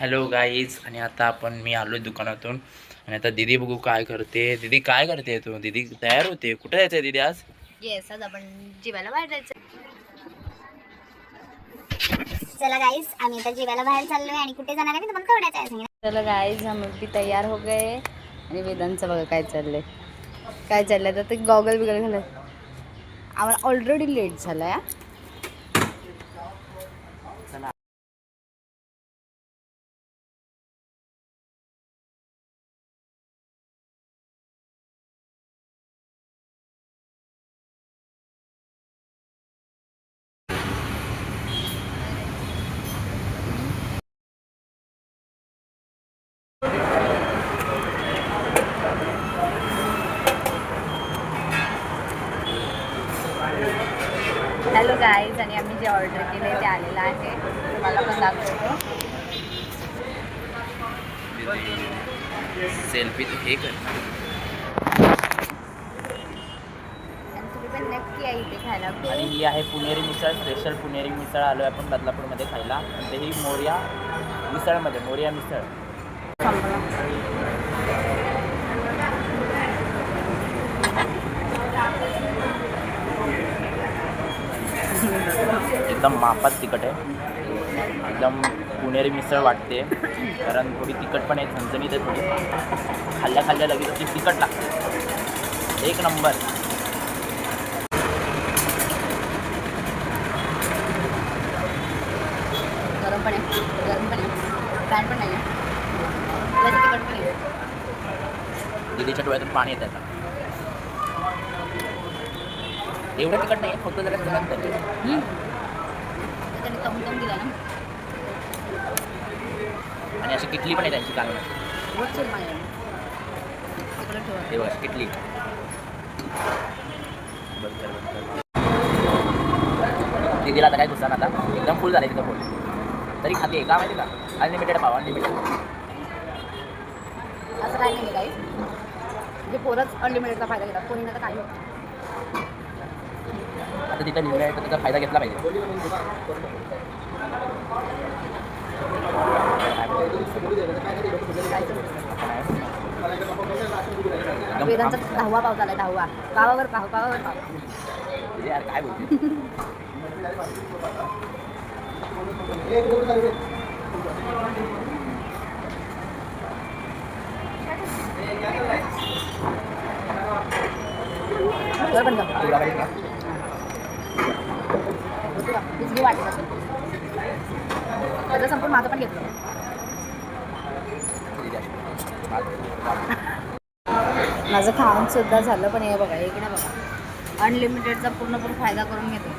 Hello guys. आणि आता मी आलो दुकानातून आणि आता दीदी बघू काय करते. दीदी काय करते? तू दीदी तयार होते. कुठे जायचंय दीदी आज? येस, आज आपण जेवायला बाहेर जायचं. चला गाईज, आम्ही आता जेवायला बाहेर चाललोय आणि कुठे जाणार आहे मी तुम्हाला कळवायचं आहे. चला गाईज, हम भी तयार हो गए आणि वेदांचं बघा काय चाललंय तर ते गॉगल बिगल घालत. आम्हाला ऑलरेडी लेट झालाय. हॅलो गाईज, आणि आम्ही जे ऑर्डर केले ते आलेलं आहे. तुम्हाला पण दाखवतो. सेल्फी हे कर. आणि तुम्ही पण नक्की या इथे खायला. आणि ही आहे पुणेरी मिसळ. स्पेशल पुणेरी मिसळ आलो आहे आपण बदलापूरमध्ये खायला. आणि ही मोर्या मिसळमध्ये, मोर्या मिसळ. एकदम मापात तिखट आहे. एकदम पुणेरी मिसळ वाटते, कारण थोडी तिखट पण आहे, झणझणीत आहे थोडी. खाल्ल्या लगेच अशी तिखट लागते. एक नंबर. गरम पण आहे, फॅन पण नाही आहे. तिखट पण आहे. दीदीच्या डोळ्यातून पाणी येतं आता. एवढं तिखट नाही आहे, फक्त जरा तिखट आहे. त्यांनी कम दिला ना. आणि अशी किटली पण आहे त्यांची कालवण. हे बघ किटली. दीदीला आता काय घुसणार, आता एकदम फुल झालं तिथं फुल, तरी खाते का माहिती का? अनलिमिटेड पाव, अनलिमिटेड. असं काय नाही काही, म्हणजे पोरच अनलिमिटेडचा फायदा घेतात, कोणी ना काही. आता तिथं लिहिलं आहे तर त्याचा फायदा घेतला पाहिजे. वेदांचा 10वा पाव झालाय. 10वा पावावर पाव. यार काय बोलते. त्याचं संपूर्ण माझं पण घेतलं. माझं खाऊन सुद्धा झालं, पण हे बघा इकडे बघा, अनलिमिटेडचा पूर्ण फायदा करून घेतो.